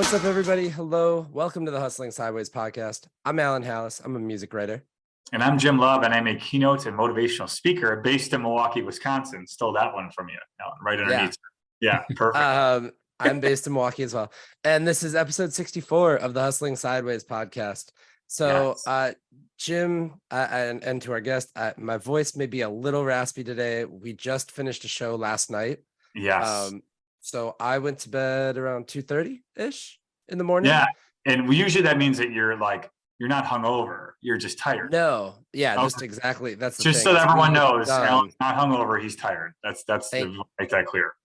What's up, everybody? Hello. Welcome to the Hustling Sideways podcast. I'm Alan Halas. I'm a music writer. And I'm Jim Love, and I'm a keynote and motivational speaker based in Milwaukee, Wisconsin. Stole that one from you, Alan, right underneath. Yeah, perfect. I'm based in Milwaukee as well. And this is episode 64 of the Hustling Sideways podcast. So, Yes. Jim, and to our guest, my voice may be a little raspy today. We just finished a show last night. Yes. So I went to bed around 2:30-ish in the morning. Yeah. And usually that means that you're not hungover. You're just tired. No. Yeah, Okay. just exactly. That's the just thing. so that everyone knows, Alan's not hungover. He's tired. Make that clear.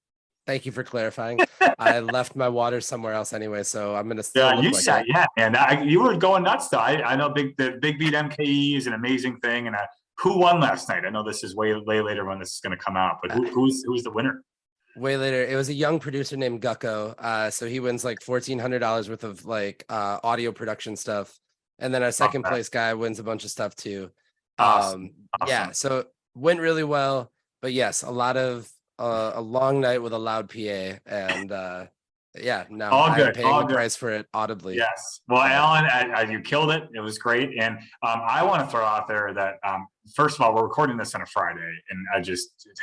Thank you for clarifying. I left my water somewhere else anyway, so I'm gonna still look you like said, that. yeah, and you were going nuts though. I know the Big Beat MKE is an amazing thing, and who won last night? I know this is way later when this is going to come out, but who's the winner? Way later. It was a young producer named Gucko. So he wins like $1,400 worth of like audio production stuff, and then our second place guy wins a bunch of stuff too. Awesome. Yeah, so went really well, but yes, a lot of a long night with a loud PA, and yeah, now I'm paying the price for it audibly. Yes. Well, Alan, you killed it. It was great. And I want to throw out there that, first of all, we're recording this on a Friday, and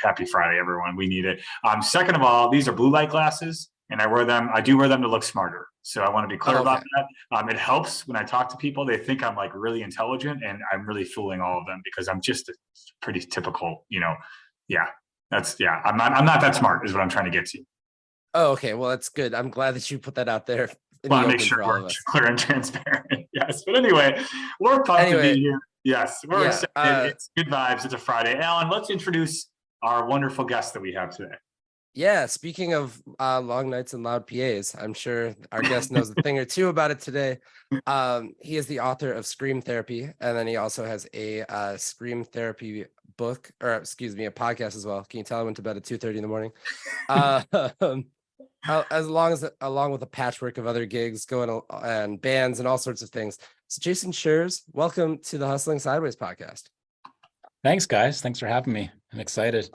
happy Friday, everyone. We need it. Second of all, these are blue light glasses, and I do wear them to look smarter. So I want to be clear about that. It helps when I talk to people. They think I'm like really intelligent, and I'm really fooling all of them because I'm just a pretty typical, I'm not that smart is what I'm trying to get to. Oh, okay. Well, that's good. I'm glad that you put that out there. Well, make sure we're clear and transparent. Yes. But anyway, we're pumped to be here. Yes. We're excited. It's good vibes. It's a Friday. Alan, let's introduce our wonderful guest that we have today. Yeah. Speaking of long nights and loud PAs, I'm sure our guest knows a thing or two about it today. He is the author of Scream Therapy, and then he also has a Scream Therapy book, or excuse me, a podcast as well. Can you tell I went to bed at 2:30 in the morning? Along with a patchwork of other gigs going and bands and all sorts of things. So Jason Schreurs, welcome to the Hustling Sideways podcast. Thanks, guys. Thanks for having me. I'm excited.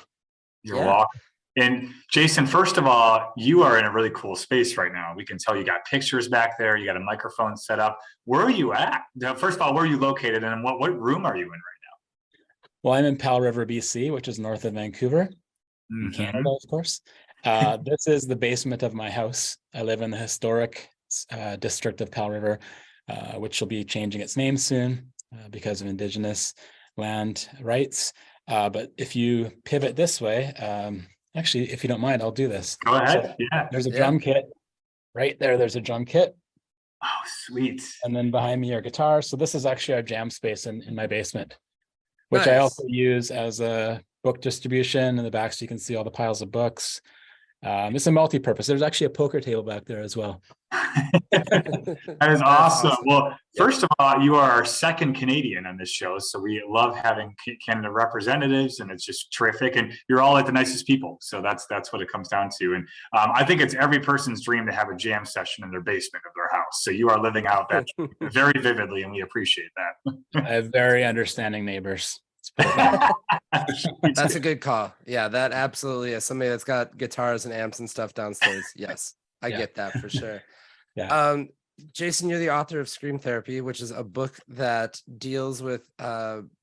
You're welcome. And Jason, first of all, you are in a really cool space right now. We can tell you got pictures back there. You got a microphone set up. Where are you at? First of all, where are you located, and what room are you in right now? Well, I'm in Powell River, BC, which is north of Vancouver, in Canada, of course. This is the basement of my house. I live in the historic district of Powell River, which will be changing its name soon because of Indigenous land rights. But if you pivot this way, actually, if you don't mind, I'll do this. Go ahead. So, there's a drum kit right there. There's a drum kit. Oh, sweet. And then behind me are guitars. So this is actually our jam space in my basement, which I also use as a book distribution in the back, so you can see all the piles of books. It's a multi-purpose. There's actually a poker table back there as well. That is awesome. Well, first of all, you are our second Canadian on this show, so we love having Canada representatives, and it's just terrific. And you're all like the nicest people, so that's what it comes down to. And I think it's every person's dream to have a jam session in their basement of their house. So you are living out that very vividly, and we appreciate that. I have very understanding neighbors. That's a good call. Yeah, that absolutely is. Somebody that's got guitars and amps and stuff downstairs. Yes, I get that for sure. Yeah. Jason, you're the author of Scream Therapy, which is a book that deals with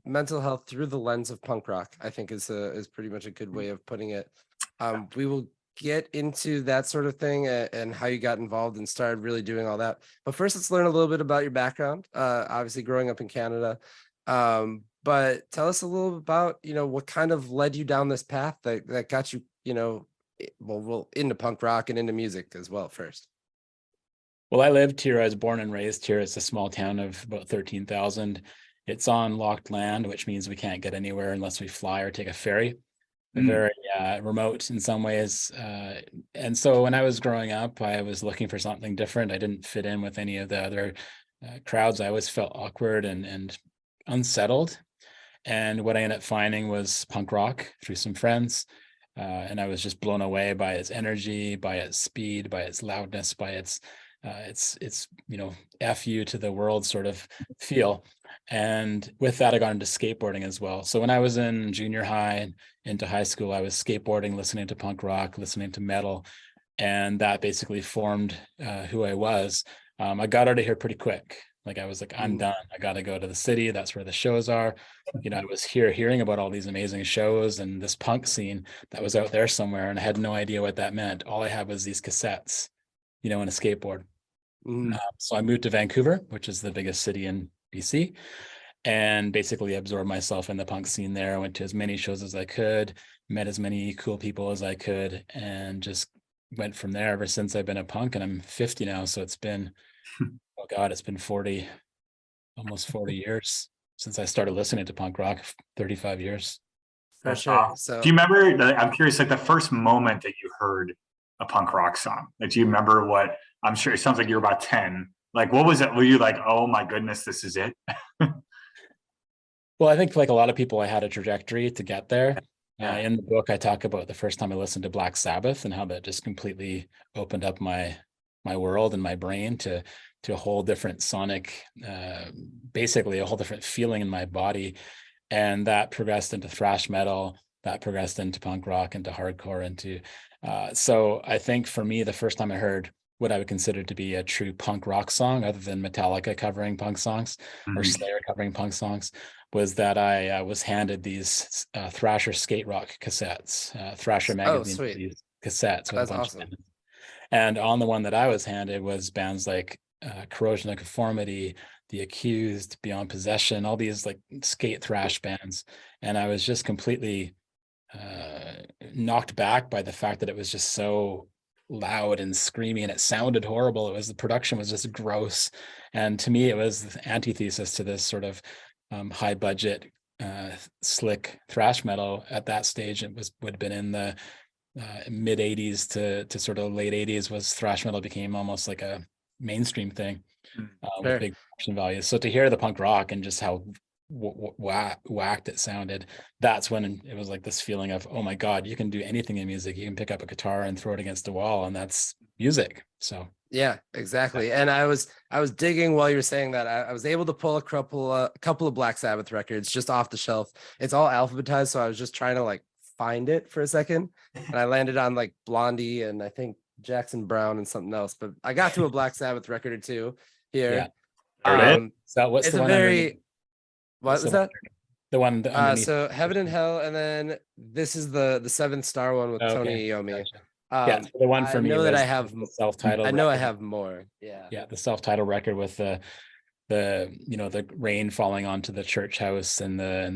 mental health through the lens of punk rock. I think is pretty much a good way of putting it. We will get into that sort of thing and how you got involved and started really doing all that. But first, let's learn a little bit about your background. Obviously, growing up in Canada. But tell us a little bit about, what kind of led you down this path that got you, into punk rock and into music as well first. Well, I lived here. I was born and raised here. It's a small town of about 13,000. It's on locked land, which means we can't get anywhere unless we fly or take a ferry. Very remote in some ways. And so when I was growing up, I was looking for something different. I didn't fit in with any of the other crowds. I always felt awkward and unsettled. And what I ended up finding was punk rock through some friends. And I was just blown away by its energy, by its speed, by its loudness, by its F you to the world sort of feel. And with that, I got into skateboarding as well. So when I was in junior high and into high school, I was skateboarding, listening to punk rock, listening to metal, And that basically formed who I was. I got out of here pretty quick. Like I was like, I'm done. I got to go to the city. That's where the shows are. You know, I was here hearing about all these amazing shows and this punk scene that was out there somewhere, and I had no idea what that meant. All I had was these cassettes, you know, and a skateboard. So I moved to Vancouver, which is the biggest city in BC, and basically absorbed myself in the punk scene there. I went to as many shows as I could, met as many cool people as I could, and just went from there ever since I've been a punk. And I'm 50 now. So it's been, oh God, it's been 40, almost 40 years since I started listening to punk rock, 35 years. For sure. So do you remember, I'm curious, like the first moment that you heard a punk rock song? Like, do you remember what, I'm sure it sounds like you were about 10. Like, what was it? Were you like, oh my goodness, this is it? Well, I think like a lot of people, I had a trajectory to get there. In the book, I talk about the first time I listened to Black Sabbath and how that just completely opened up my world and my brain to a whole different sonic, basically a whole different feeling in my body. And that progressed into thrash metal, that progressed into punk rock, into hardcore, into so I think for me, the first time I heard what I would consider to be a true punk rock song, other than Metallica covering punk songs or Slayer covering punk songs, was that I was handed these Thrasher skate rock cassettes, Thrasher magazine, these cassettes with That's a bunch awesome. of bands. And on the one that I was handed was bands like Corrosion of Conformity, The Accused, Beyond Possession, all these like skate thrash bands. And I was just completely knocked back by the fact that it was just so loud and screamy and it sounded horrible. It was, the production was just gross. And to me, it was the antithesis to this sort of high budget, slick thrash metal at that stage. It would have been in the mid 80s to sort of late 80s was thrash metal became almost like a mainstream thing with big production values. So to hear the punk rock and just how whacked it sounded, that's when it was like this feeling of, oh my God, you can do anything in music. You can pick up a guitar and throw it against a wall, and that's music. So yeah, exactly. And I was digging while you were saying that. I was able to pull a couple of Black Sabbath records just off the shelf. It's all alphabetized, so I was just trying to like find it for a second, and I landed on like Blondie and I think Jackson Brown and something else. But I got to a Black Sabbath record or two here. So what's it's the a one very underneath? what was that? The one underneath. So Heaven and Hell, and then this is the Seventh Star one with Tony Iommi. Gotcha. So the one for me know was that I have the self-titled. I know record. I have more. Yeah, the self-titled record with the you know, the rain falling onto the church house and the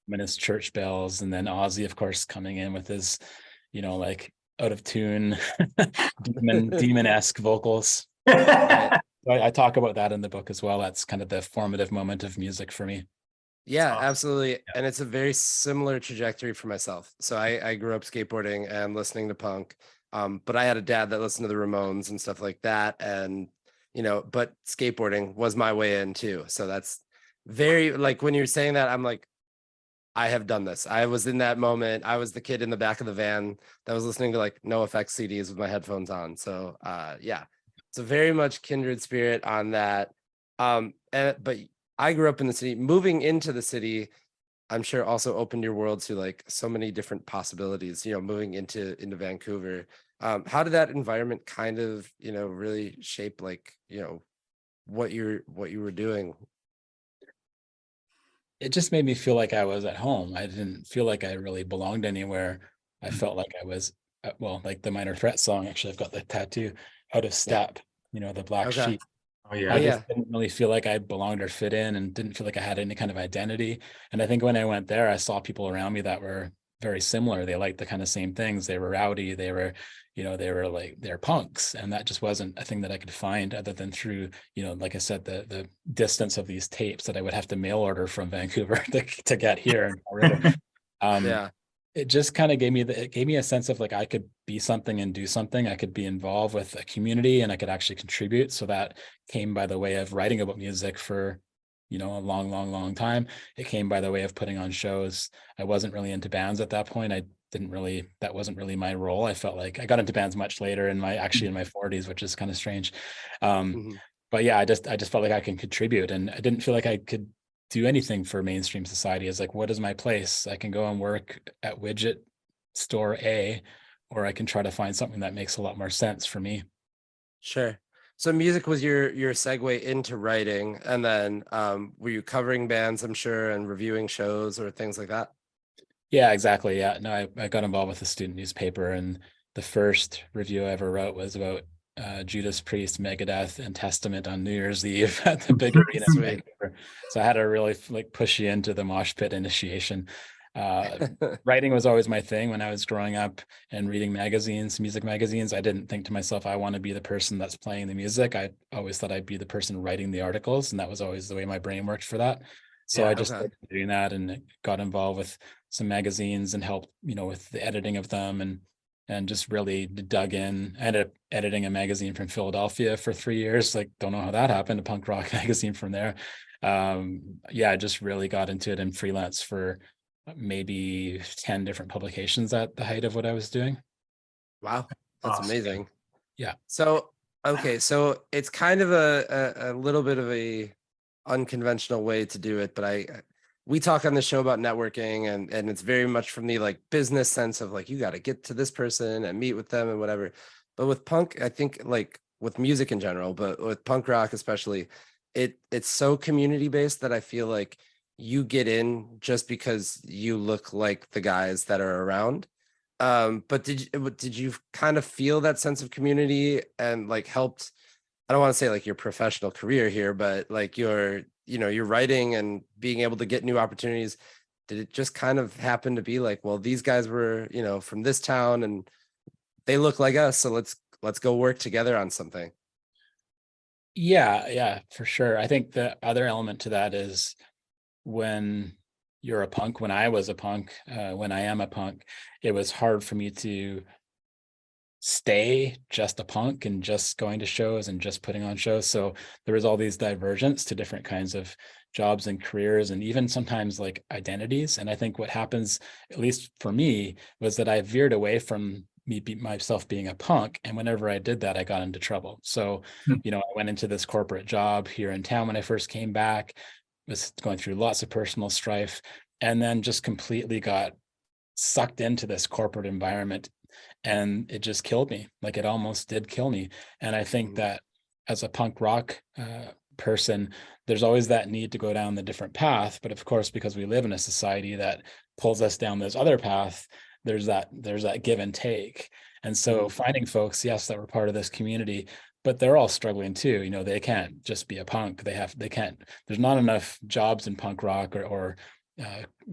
ominous church bells, and then Ozzy, of course, coming in with his, you know, like out of tune demon-esque vocals. I talk about that in the book as well. That's kind of the formative moment of music for me. Yeah, absolutely. And it's a very similar trajectory for myself. So I grew up skateboarding and listening to punk. But I had a dad that listened to the Ramones and stuff like that. And, you know, but skateboarding was my way in too. So that's very, like, when you're saying that, I'm like, I have done this. I was in that moment. I was the kid in the back of the van that was listening to like NoFX CDs with my headphones on. So yeah, it's a very much kindred spirit on that. But I grew up in the city. Moving into the city, I'm sure also opened your world to like so many different possibilities, you know, moving into Vancouver. How did that environment kind of, you know, really shape like, you know, what you were doing? It just made me feel like I was at home. I didn't feel like I really belonged anywhere. I felt like I was, well, like the Minor Threat song, actually, I've got the tattoo, Out of Step, you know, the black sheep. I just didn't really feel like I belonged or fit in, and didn't feel like I had any kind of identity. And I think when I went there, I saw people around me that were very similar. They liked the kind of same things. They were rowdy. They were, you know, they're punks. And that just wasn't a thing that I could find other than through, you know, like I said, the distance of these tapes that I would have to mail order from Vancouver to get here. It just kind of gave me a sense of like, I could be something and do something. I could be involved with a community and I could actually contribute. So that came by the way of writing about music for, you know, a long time. It came by the way of putting on shows. I wasn't really into bands at that point. That wasn't really my role. I felt like I got into bands much later in my 40s, which is kind of strange. But yeah, I just felt like I can contribute, and I didn't feel like I could do anything for mainstream society. It's like, what is my place? I can go and work at widget store A, or I can try to find something that makes a lot more sense for me. Sure. So music was your segue into writing, and then were you covering bands, I'm sure, and reviewing shows or things like that? Yeah, exactly. Yeah, no, I got involved with the student newspaper, and the first review I ever wrote was about Judas Priest, Megadeth, and Testament on New Year's Eve at the big arena in Sweet. Vancouver. So I had to really like push you into the mosh pit initiation. Writing was always my thing when I was growing up and reading magazines, music magazines. I didn't think to myself, I want to be the person that's playing the music. I always thought I'd be the person writing the articles, and that was always the way my brain worked for that. So I Yeah, just okay. started doing that and got involved with some magazines and helped, with the editing of them, and just really dug in. I ended up editing a magazine from Philadelphia for 3 years. Like, don't know how that happened, a punk rock magazine from there. Yeah, I just really got into it and freelance for maybe 10 different publications at the height of what I was doing. Wow, that's Awesome. amazing. Yeah. So, okay, so it's kind of a little bit of a unconventional way to do it, but we talk on the show about networking, and it's very much from the like business sense of like you got to get to this person and meet with them and whatever. But with punk, I think like with music in general, but with punk rock especially, it's so community based that I feel like you get in just because you look like the guys that are around. But did you kind of feel that sense of community and like helped, I don't want to say like your professional career here, but like your writing and being able to get new opportunities? Did it just kind of happen to be like, well, these guys were, from this town and they look like us, so let's go work together on something? Yeah, for sure. I think the other element to that is when you're a punk, when I was a punk, when I am a punk, it was hard for me to stay just a punk and just going to shows and just putting on shows. So there was all these divergence to different kinds of jobs and careers, and even sometimes like identities. And I think what happens, at least for me, was that I veered away from myself being a punk. And whenever I did that, I got into trouble. So, I went into this corporate job here in town when I first came back, was going through lots of personal strife, and then just completely got sucked into this corporate environment, and it just killed me. Like, it almost did kill me. And I think that as a punk rock person, there's always that need to go down the different path, but of course, because we live in a society that pulls us down this other path, there's that give and take. And so finding folks, yes, that were part of this community, but they're all struggling too. They can't just be a punk. They can't, there's not enough jobs in punk rock or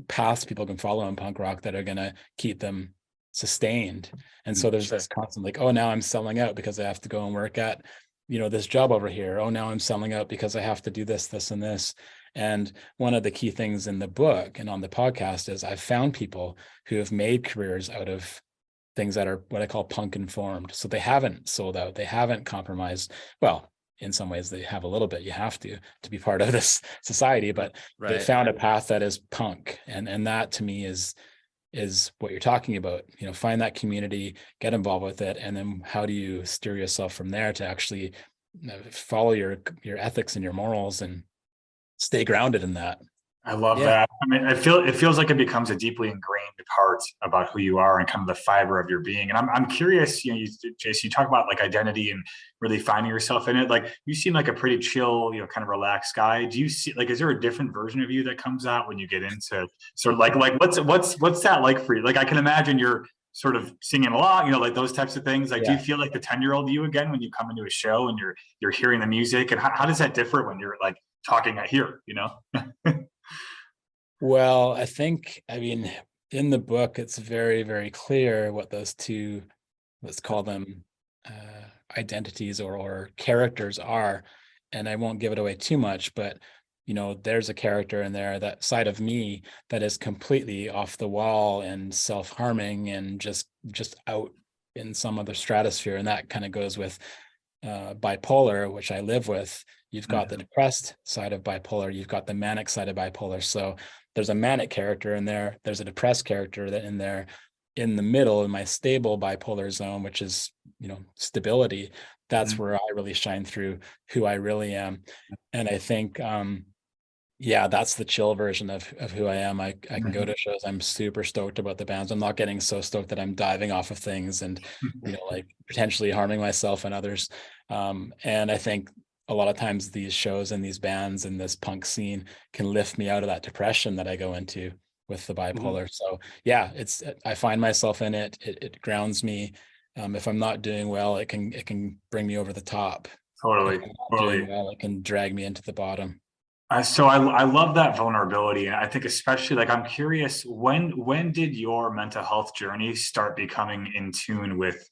paths people can follow in punk rock that are going to keep them sustained. And so there's this constant like, oh, now I'm selling out because I have to go and work at this job over here. Oh, now I'm selling out because I have to do this and this. And one of the key things in the book and on the podcast is I've found people who have made careers out of things that are what I call punk informed. So they haven't sold out, they haven't compromised. Well, in some ways they have a little bit. You have to be part of this society, but they found a path that is punk. And that to me is what you're talking about. Find that community, get involved with it, and then how do you steer yourself from there to actually follow your ethics and your morals and stay grounded in that. I love that. I mean, it feels like it becomes a deeply ingrained part about who you are and kind of the fiber of your being. And I'm curious, Jason, you talk about like identity and really finding yourself in it. Like, you seem like a pretty chill, kind of relaxed guy. Do you see, like, is there a different version of you that comes out when you get into sort of like what's that like for you? Like, I can imagine you're sort of singing along, like those types of things. Like, do you feel like the 10-year-old you again when you come into a show and you're hearing the music? And how does that differ when you're like talking here, Well, I mean, in the book, it's very, very clear what those two, let's call them identities or characters are. And I won't give it away too much, but there's a character in there, that side of me that is completely off the wall and self-harming and just out in some other stratosphere. And that kind of goes with bipolar, which I live with. You've got the depressed side of bipolar, you've got the manic side of bipolar. So there's a manic character in there, there's a depressed character that in there. In the middle, in my stable bipolar zone, which is stability, that's where I really shine through who I really am. And I think Yeah, that's the chill version of who I am. I can go to shows. I'm super stoked about the bands. I'm not getting so stoked that I'm diving off of things and, like potentially harming myself and others. And I think a lot of times these shows and these bands and this punk scene can lift me out of that depression that I go into with the Mhm. bipolar. So yeah, I find myself in it. It grounds me. If I'm not doing well, it can bring me over the top. If Totally, I'm not doing totally. well, it can drag me into the bottom. So I love that vulnerability, and I think especially like I'm curious when did your mental health journey start becoming in tune with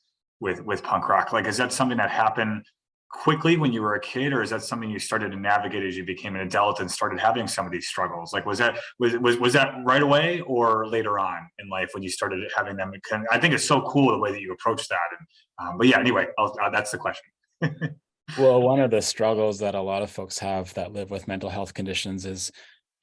punk rock? Like, is that something that happened quickly when you were a kid, or is that something you started to navigate as you became an adult and started having some of these struggles? Like, was that right away or later on in life when you started having them? I think it's so cool the way that you approach that. And but yeah, anyway, that's the question. Well, one of the struggles that a lot of folks have that live with mental health conditions is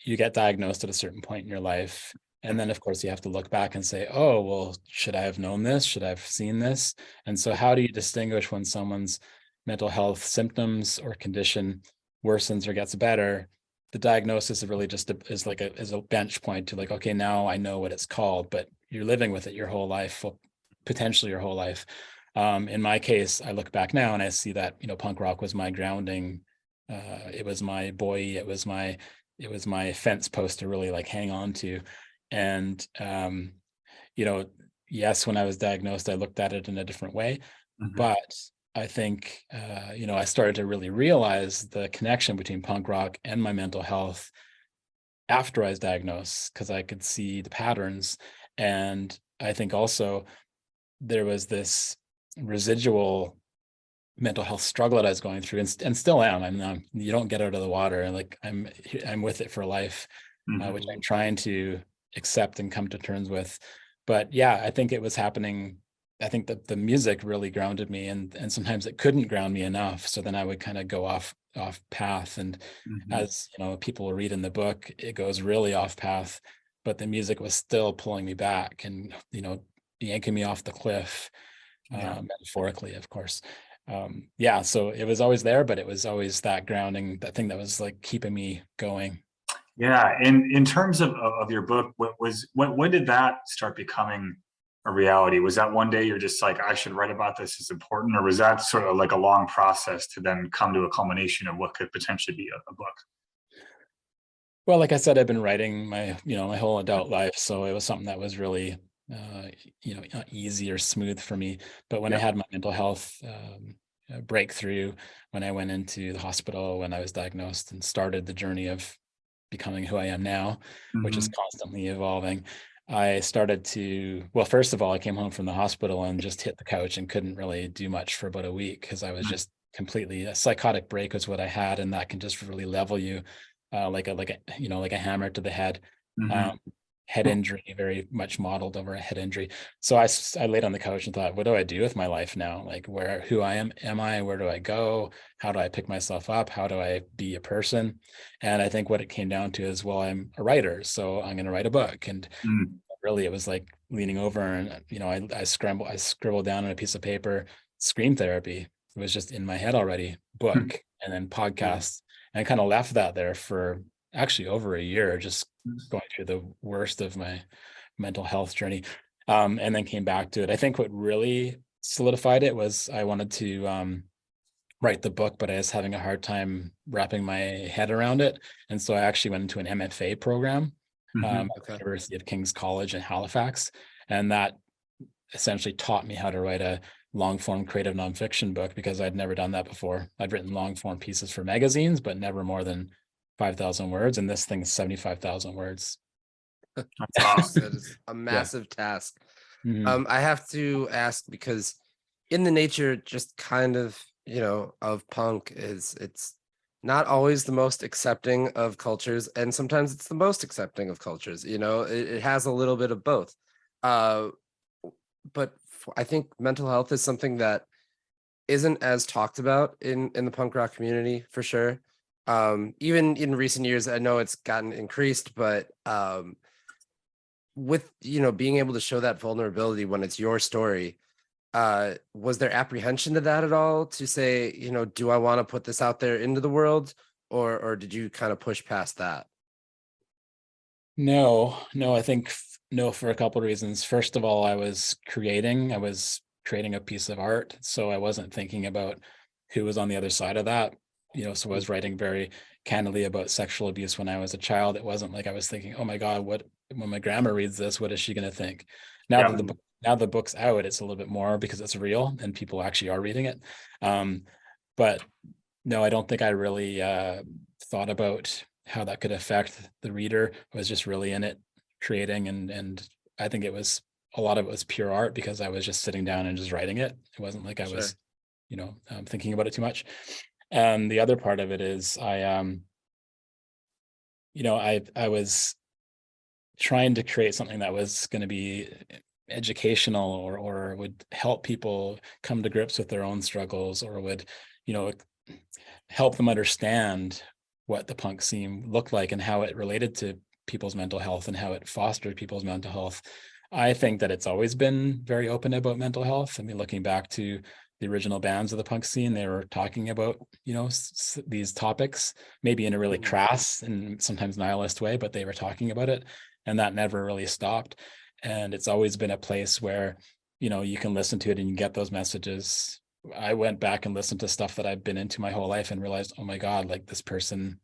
you get diagnosed at a certain point in your life. And then, of course, you have to look back and say, oh, well, should I have known this? Should I have seen this? And so, how do you distinguish when someone's mental health symptoms or condition worsens or gets better? The diagnosis is really just is a bench point to like, okay, now I know what it's called, but you're living with it your whole life, well, potentially your whole life. In my case, I look back now and I see that, punk rock was my grounding. It was my buoy. It was my fence post to really like hang on to. And, you know, yes, when I was diagnosed, I looked at it in a different way, Mhm. but I think, I started to really realize the connection between punk rock and my mental health after I was diagnosed, because I could see the patterns. And I think also there was this residual mental health struggle that I was going through, and still am. You don't get out of the water. Like I'm with it for life, which Mhm. I'm trying to accept and come to terms with. But yeah, I think it was happening. I think that the music really grounded me, and sometimes it couldn't ground me enough. So then I would kind of go off path. And Mhm. as people will read in the book, it goes really off path, but the music was still pulling me back and yanking me off the cliff, Yeah. metaphorically, of course. Yeah, so it was always there, but it was always that grounding, that thing that was like keeping me going. Yeah, and in terms of your book, when did that start becoming a reality? Was that one day you're just like, I should write about this, it's important, or was that sort of like a long process to then come to a culmination of what could potentially be a book? Well, like I said, I've been writing my whole adult life, so it was something that was really, uh, not easy or smooth for me. But when I Yep. had my mental health breakthrough, when I went into the hospital, when I was diagnosed and started the journey of becoming who I am now, which is Hmm. constantly evolving. I started to, well, first of all, I came home from the hospital and just hit the couch and couldn't really do much for about a week because I was just completely, a psychotic break was what I had, and that can just really level you, like a hammer to the head. Um, Hmm. Head injury, very much modeled over a head injury. So I laid on the couch and thought, what do I do with my life now? Like, who I am I? Where do I go? How do I pick myself up? How do I be a person? And I think what it came down to is, well, I'm a writer, so I'm going to write a book. And really, it was like leaning over and, I scribbled down on a piece of paper, scream therapy. It was just in my head already, book, and then podcast. And I kind of left that there for actually over a year, just going through the worst of my mental health journey. And then came back to it. I think what really solidified it was I wanted to, write the book, but I was having a hard time wrapping my head around it. And so I actually went into an MFA program at Hmm. the Okay. University of King's College in Halifax. And that essentially taught me how to write a long form creative nonfiction book, because I'd never done that before. I'd written long form pieces for magazines, but never more than 5,000 words. And this thing is 75,000 words. That's awesome. That is a Yeah. massive task. Mhm. I have to ask because in the nature, just kind of, of punk is it's not always the most accepting of cultures, and sometimes it's the most accepting of cultures. It has a little bit of both. Uh, but I think mental health is something that isn't as talked about in the punk rock community for sure. Even in recent years, I know it's gotten increased, but with being able to show that vulnerability when it's your story, was there apprehension to that at all, to say, do I want to put this out there into the world, or did you kind of push past that? No, I think no, for a couple of reasons. First of all, I was creating a piece of art, so I wasn't thinking about who was on the other side of that. So I was writing very candidly about sexual abuse when I was a child. It wasn't like I was thinking, oh my God, what when my grandma reads this, what is she going to think? Now Yeah. that the book's out, it's a little bit more because it's real and people actually are reading it. But no, I don't think I really thought about how that could affect the reader. I was just really in it creating, and I think a lot of it was pure art because I was just sitting down and just writing it. It wasn't like I Sure. was, thinking about it too much. And the other part of it is I was trying to create something that was going to be educational or would help people come to grips with their own struggles, or would, you know, help them understand what the punk scene looked like and how it related to people's mental health and how it fostered people's mental health. I think that it's always been very open about mental health. I mean, looking back to the original bands of the punk scene, they were talking about, these topics, maybe in a really crass and sometimes nihilist way, but they were talking about it, and that never really stopped. And it's always been a place where, you can listen to it and you get those messages. I went back and listened to stuff that I've been into my whole life and realized, oh my God, like this person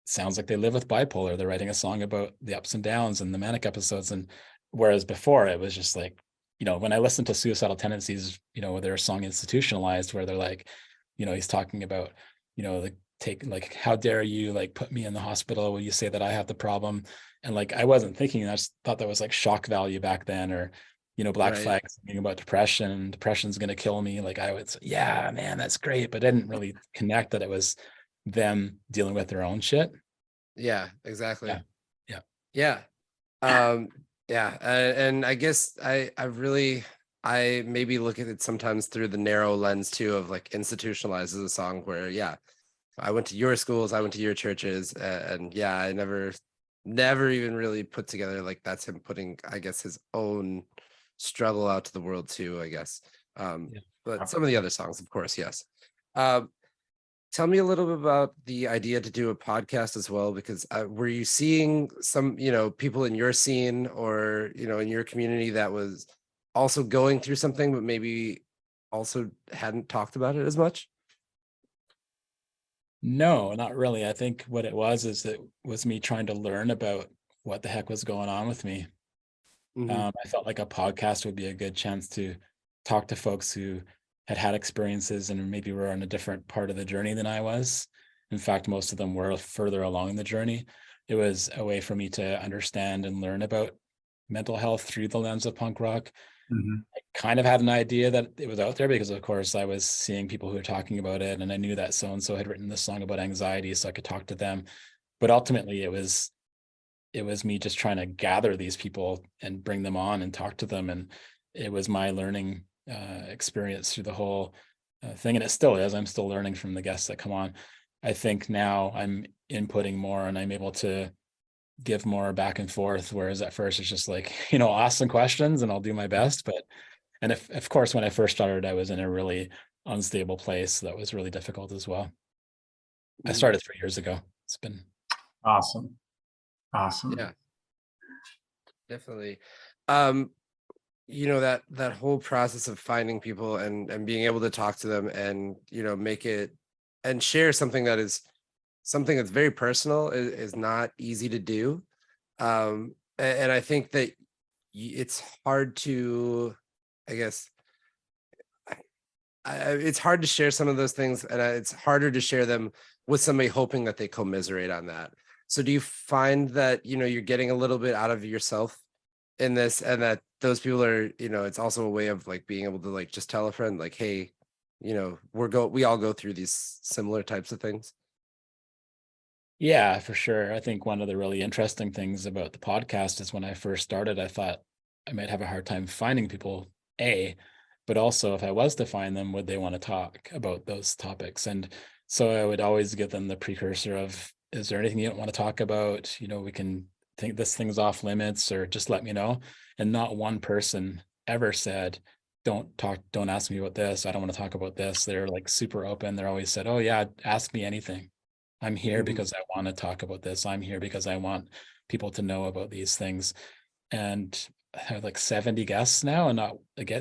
sounds like they live with bipolar. They're writing a song about the ups and downs and the manic episodes. And whereas before it was just like, when I listened to Suicidal Tendencies, their song Institutionalized, where they're like, he's talking about, like, how dare you like put me in the hospital when you say that I have the problem. And like, I wasn't thinking, I just thought that was like shock value back then, or, Black Right. Flag thinking about depression's going to kill me. Like I would say, yeah, man, that's great. But I didn't really connect that it was them dealing with their own shit. Yeah, exactly. Yeah. Yeah. Yeah. Yeah. And I guess I maybe look at it sometimes through the narrow lens too of like Institutionalized as a song where, yeah, I went to your schools, I went to your churches, and yeah, I never even really put together like that's him putting, I guess, his own struggle out to the world too, I guess. Yeah. But some of the other songs, of course, yes. Tell me a little bit about the idea to do a podcast as well, because were you seeing some, people in your scene or, in your community that was also going through something, but maybe also hadn't talked about it as much? No, not really. I think what it was is it was me trying to learn about what the heck was going on with me. Mhm. I felt like a podcast would be a good chance to talk to folks who had experiences and maybe were on a different part of the journey than I was. In fact, most of them were further along in the journey. It was a way for me to understand and learn about mental health through the lens of punk rock. Mhm. I kind of had an idea that it was out there because, of course, I was seeing people who were talking about it, and I knew that so-and-so had written this song about anxiety, so I could talk to them. But ultimately, it was me just trying to gather these people and bring them on and talk to them. And it was my learning experience through the whole thing. And it still is. I'm still learning from the guests that come on. I think now I'm inputting more and I'm able to give more back and forth. Whereas at first it's just like, ask some questions and I'll do my best. And if, of course, when I first started, I was in a really unstable place. That was really difficult as well. I Mhm. started 3 years ago. It's been Awesome. Awesome. Yeah, definitely. Um, that whole process of finding people and being able to talk to them and make it and share something that's very personal is not easy to do. And I think that it's hard to, I guess, it's hard to share some of those things, and it's harder to share them with somebody hoping that they commiserate on that. So do you find that you're getting a little bit out of yourself in this, and that those people are, it's also a way of like being able to like just tell a friend like, hey, we all go through these similar types of things. Yeah, for sure. I think one of the really interesting things about the podcast is when I first started, I thought I might have a hard time finding people, but also if I was to find them, would they want to talk about those topics? And so I would always give them the precursor of, is there anything you don't want to talk about? We can think this thing's off limits, or just let me know. And not one person ever said, don't ask me about this. I don't want to talk about this. They're like super open. They're always said, oh yeah, ask me anything. I'm here Mhm. because I want to talk about this. I'm here because I want people to know about these things. And I have like 70 guests now, and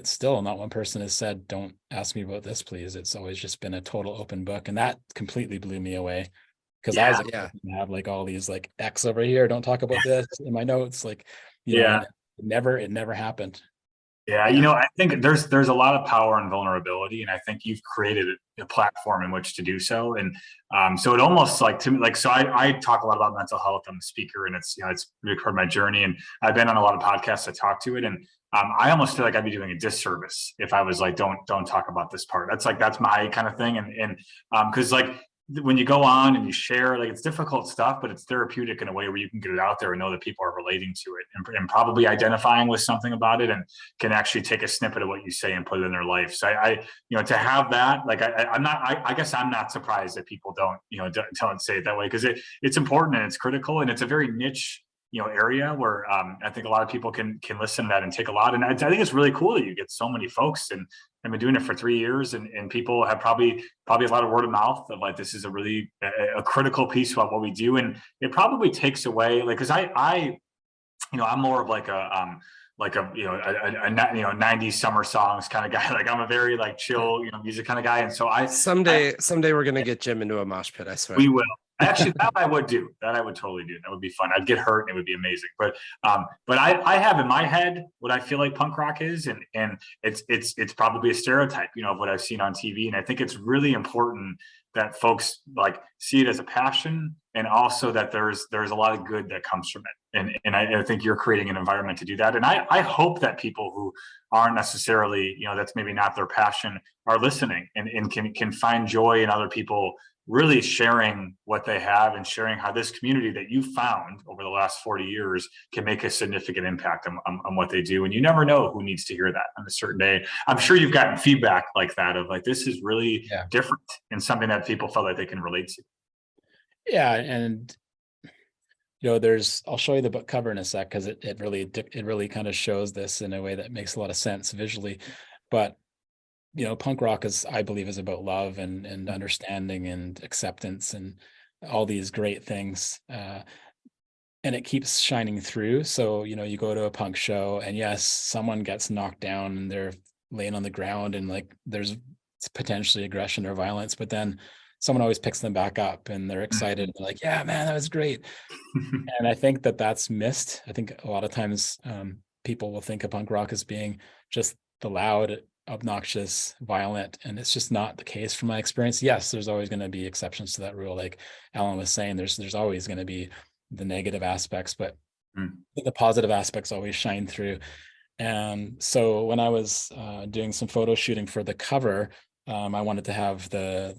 still not one person has said, don't ask me about this, please. It's always just been a total open book. And that completely blew me away, because I was expecting to have like all these like X over here, don't talk about this in my notes, like, and it never happened. Yeah, I think there's a lot of power and vulnerability, and I think you've created a platform in which to do so. And so it almost like, to me, like, so I talk a lot about mental health. I'm a speaker, and it's really part of my journey, and I've been on a lot of podcasts to talk to it. And I almost feel like I'd be doing a disservice if I was like, don't talk about this part. That's my kind of thing. And because like, when you go on and you share, like, it's difficult stuff, but it's therapeutic in a way where you can get it out there and know that people are relating to it, and probably identifying with something about it, and can actually take a snippet of what you say and put it in their life. So I to have that, like, I guess I'm not surprised that people don't say it that way, because it's important and it's critical, and it's a very niche area where I think a lot of people can listen to that and take a lot. And I think it's really cool that you get so many folks, and I've been doing it for 3 years, and people have probably a lot of word of mouth of like, this is a really a critical piece about what we do. And it probably takes away, like, because I'm more of like a 90s summer songs kind of guy. Like, I'm a very like chill music kind of guy. And so someday we're gonna get Jim into a mosh pit, I swear. We will. Actually, that I would totally do. That would be fun. I'd get hurt and it would be amazing. But I have in my head what I feel like punk rock is, and it's probably a stereotype, of what I've seen on TV. And I think it's really important that folks like see it as a passion, and also that there's a lot of good that comes from it. And I think you're creating an environment to do that. And I hope that people who aren't necessarily, that's maybe not their passion, are listening and can find joy in other people really sharing what they have, and sharing how this community that you found over the last 40 years can make a significant impact on what they do. And you never know who needs to hear that on a certain day. I'm sure you've gotten feedback like that, of like, this is really different, and something that people felt like they can relate to. Yeah. And I'll show you the book cover in a sec, because it really kind of shows this in a way that makes a lot of sense visually. But punk rock I believe is about love and understanding and acceptance and all these great things. And it keeps shining through. So, you go to a punk show, and yes, someone gets knocked down and they're laying on the ground, and like, there's potentially aggression or violence, but then someone always picks them back up, and they're excited. They're like, yeah, man, that was great. And I think that's missed. I think a lot of times people will think of punk rock as being just the loud, obnoxious, violent, and it's just not the case from my experience. Yes, there's always going to be exceptions to that rule. Like Alan was saying, there's always going to be the negative aspects, but the positive aspects always shine through. And so when I was doing some photo shooting for the cover, I wanted to have the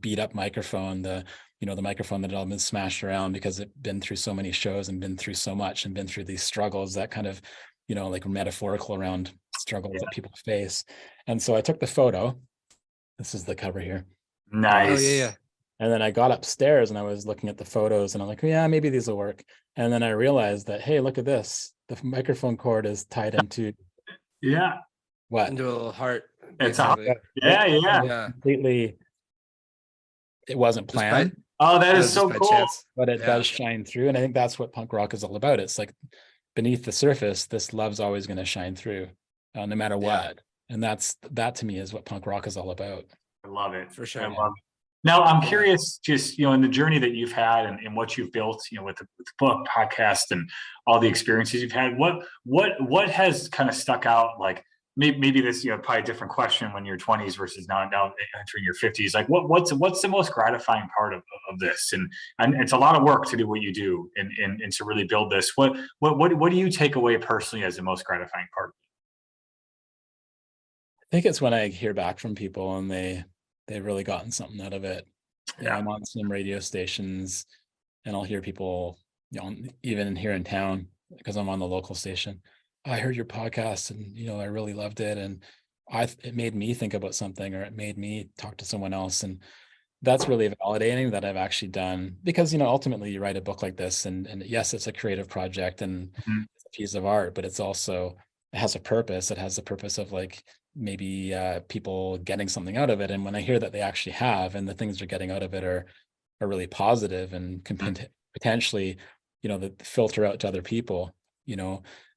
beat up microphone, the microphone that had all been smashed around, because it's been through so many shows and been through so much and been through these struggles that kind of, like metaphorical around struggles that people face. And so I took the photo. This is the cover here. Nice. Oh, yeah. And then I got upstairs and I was looking at the photos, and I'm like, yeah, maybe these will work. And then I realized that, hey, look at this. The microphone cord is tied into what? Into a little heart. It's yeah. Completely. It wasn't planned. That is so cool. Chance. But it does shine through. And I think that's what punk rock is all about. It's like, beneath the surface, this love's always going to shine through, no matter what. And that to me is what punk rock is all about. I love it. For sure. I love it. Now, I'm curious, just, in the journey that you've had and what you've built, with the book, podcast, and all the experiences you've had, what has kind of stuck out? Like, maybe this, probably a different question when you're 20s versus now entering your 50s. Like, what's the most gratifying part of this? And it's a lot of work to do what you do and to really build this. What do you take away personally as the most gratifying part? I think it's when I hear back from people and they've really gotten something out of it. Yeah. I'm on some radio stations, and I'll hear people, even here in town, because I'm on the local station. I heard your podcast, and I really loved it, and it made me think about something, or it made me talk to someone else. And that's really validating that I've actually done, because ultimately you write a book like this, and yes, it's a creative project and it's a piece of art, but it has a purpose. It has the purpose of like maybe people getting something out of it. And when I hear that they actually have, and the things they're getting out of it are really positive and can potentially the filter out to other people,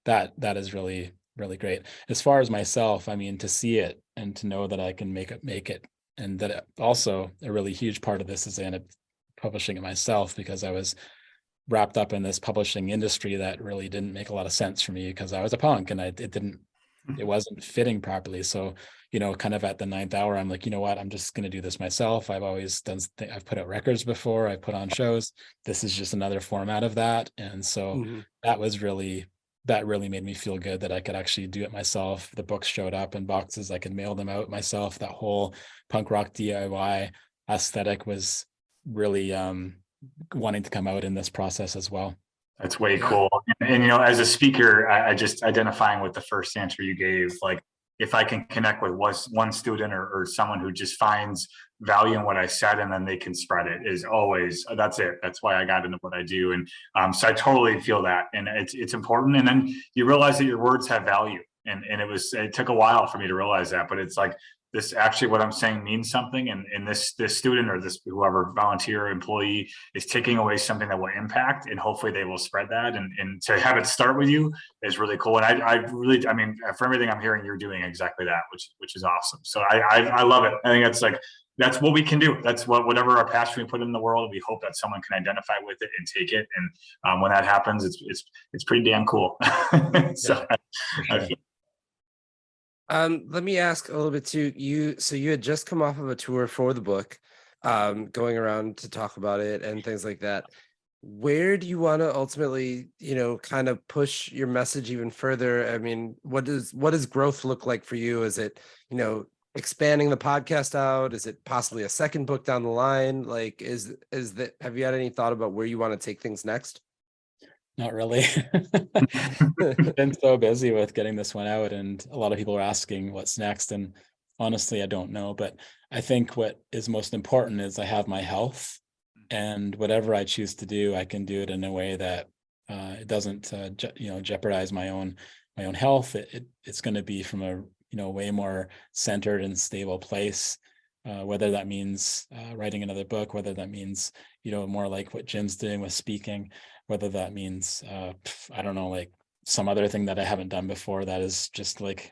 that is really, really great. As far as myself, I mean, to see it and to know that I can make it, and that also a really huge part of this is I ended up publishing it myself, because I was wrapped up in this publishing industry that really didn't make a lot of sense for me, because I was a punk and it wasn't fitting properly. So, kind of at the ninth hour, I'm like, you know what, I'm just going to do this myself. I've always I've put out records before, I put on shows. This is just another format of that. And so that really made me feel good that I could actually do it myself. The books showed up in boxes, I could mail them out myself. That whole punk rock DIY aesthetic was really wanting to come out in this process as well. That's way cool. And as a speaker, I just identifying with the first answer you gave, like, if I can connect with one student or someone who just finds value in what I said, and then they can spread it, is always, that's it. That's why I got into what I do. And so I totally feel that. And it's important. And then you realize that your words have value. And it took a while for me to realize that, but it's like, this actually, what I'm saying means something. And this student or this whoever volunteer employee is taking away something that will impact, and hopefully they will spread that. And to have it start with you is really cool. And I mean, for everything I'm hearing, you're doing exactly that, which is awesome. So I love it. I think that's what we can do. That's whatever our passion we put in the world, we hope that someone can identify with it and take it. And when that happens, it's pretty damn cool. So I feel. Let me ask a little bit too. So you had just come off of a tour for the book, going around to talk about it and things like that. Where do you want to ultimately, kind of push your message even further? I mean, what does growth look like for you? Is it, expanding the podcast out? Is it possibly a second book down the line? Like, have you had any thought about where you want to take things next? Not really. Been so busy with getting this one out, and a lot of people are asking what's next. And honestly, I don't know. But I think what is most important is I have my health, and whatever I choose to do, I can do it in a way that it doesn't, jeopardize my own health. It's going to be from a way more centered and stable place. Whether that means writing another book, whether that means more like what Jim's doing with speaking, whether that means I don't know, like some other thing that I haven't done before that is just like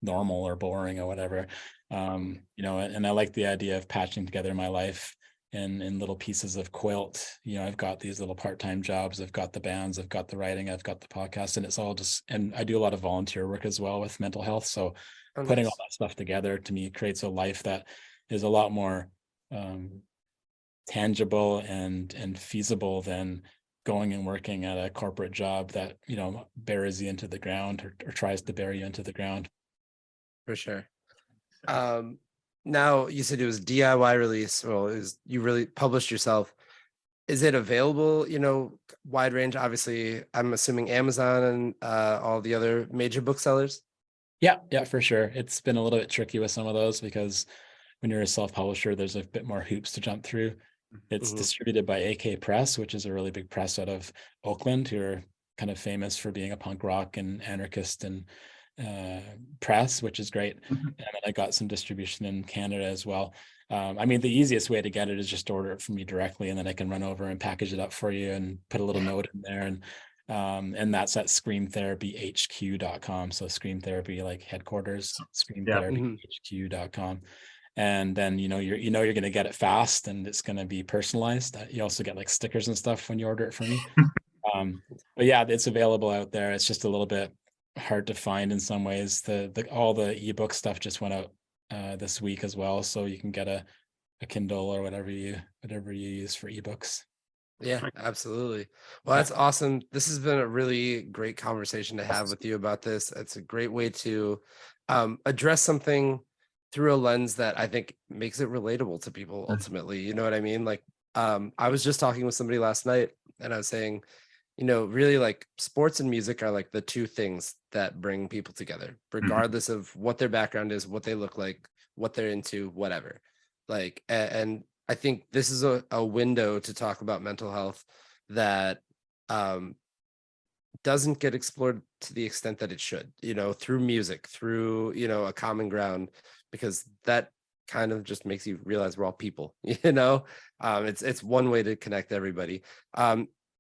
normal or boring or whatever. And I like the idea of patching together my life in little pieces of quilt. I've got these little part-time jobs, I've got the bands, I've got the writing, I've got the podcast, and it's all just, and I do a lot of volunteer work as well with mental health. So putting all that stuff together, to me, creates a life that is a lot more tangible and feasible than going and working at a corporate job that buries you into the ground, or tries to bury you into the ground. For sure. Now you said it was DIY release. Well, you really published yourself. Is it available, wide range? Obviously, I'm assuming Amazon and all the other major booksellers. Yeah, for sure. It's been a little bit tricky with some of those, because when you're a self-publisher, there's a bit more hoops to jump through. It's distributed by AK Press, which is a really big press out of Oakland, who are kind of famous for being a punk rock and anarchist and press, which is great. And then I got some distribution in Canada as well. I mean, the easiest way to get it is just order it from me directly, and then I can run over and package it up for you and put a little note in there. And that's at screamtherapyhq.com. So Scream Therapy, like headquarters, screamtherapyhq.com. And then you're going to get it fast, and it's going to be personalized. You also get like stickers and stuff when you order it from me. But yeah, it's available out there. It's just a little bit hard to find in some ways. All the ebook stuff just went out this week as well, so you can get a Kindle or whatever you use for ebooks. Yeah, absolutely. Well, that's awesome. This has been a really great conversation to have with you about this. It's a great way to address something through a lens that I think makes it relatable to people ultimately. You know what I mean? Like, I was just talking with somebody last night, and I was saying, really, like, sports and music are like the two things that bring people together, regardless of what their background is, what they look like, what they're into, whatever. Like, and I think this is a window to talk about mental health that doesn't get explored to the extent that it should, through music, through, a common ground, because that kind of just makes you realize we're all people. It's one way to connect everybody.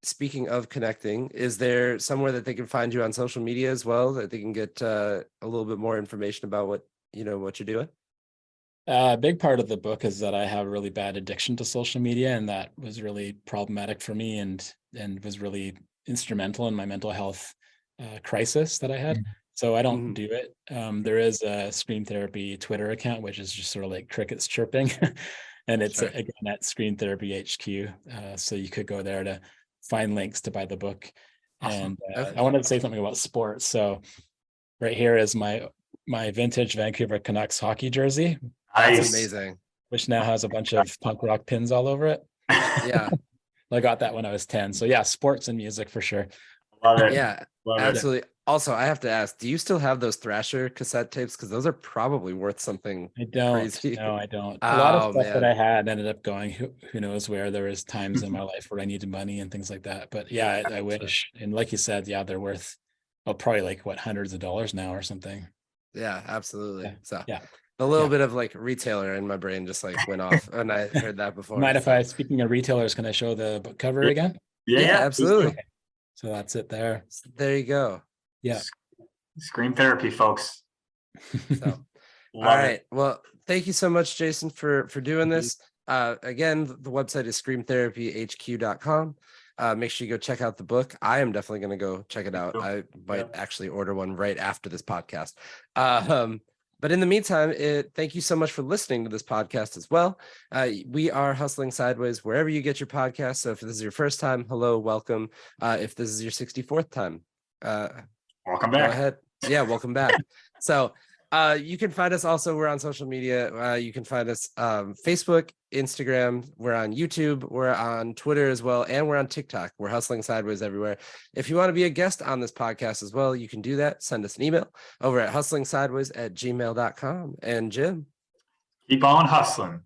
speaking of connecting, is there somewhere that they can find you on social media as well, that they can get a little bit more information about what you're doing? A big part of the book is that I have a really bad addiction to social media, and that was really problematic for me and was really instrumental in my mental health crisis that I had. So I don't do it. There is a Scream Therapy Twitter account, which is just sort of like crickets chirping. And it's again at Scream Therapy HQ. So you could go there to find links to buy the book. Awesome. And I wanted to say something about sports. So right here is my vintage Vancouver Canucks hockey jersey. That's amazing. Which now has a bunch of punk rock pins all over it. Yeah. I got that when I was 10. So yeah, sports and music for sure. Love it. Yeah, Love absolutely. It. Also, I have to ask, do you still have those Thrasher cassette tapes? Because those are probably worth something. I don't. Crazy. No, I don't. A lot of stuff that I had ended up going who knows where. There was times in my life where I needed money and things like that. But yeah, I wish. And like you said, yeah, they're worth probably like hundreds of dollars now or something. Yeah, absolutely. Yeah. So yeah. A little bit of like retailer in my brain just like went off, and I heard that before. Mind if speaking of retailers, can I show the book cover again? Yeah, absolutely. Okay. So that's it there. There you go. Yeah. Scream Therapy, folks. So, all right. Well, thank you so much, Jason, for doing this. Again, the website is screamtherapyhq.com. Make sure you go check out the book. I am definitely going to go check it out. I might actually order one right after this podcast. But in the meantime, thank you so much for listening to this podcast as well. We are Hustling Sideways wherever you get your podcasts. So if this is your first time, hello, welcome. If this is your 64th time, welcome back. Go ahead. Yeah, welcome back. So you can find us also. We're on social media. You can find us Facebook, Instagram. We're on YouTube. We're on Twitter as well. And we're on TikTok. We're Hustling Sideways everywhere. If you want to be a guest on this podcast as well, you can do that. Send us an email over at hustlingsideways@gmail.com. And Jim, keep on hustling.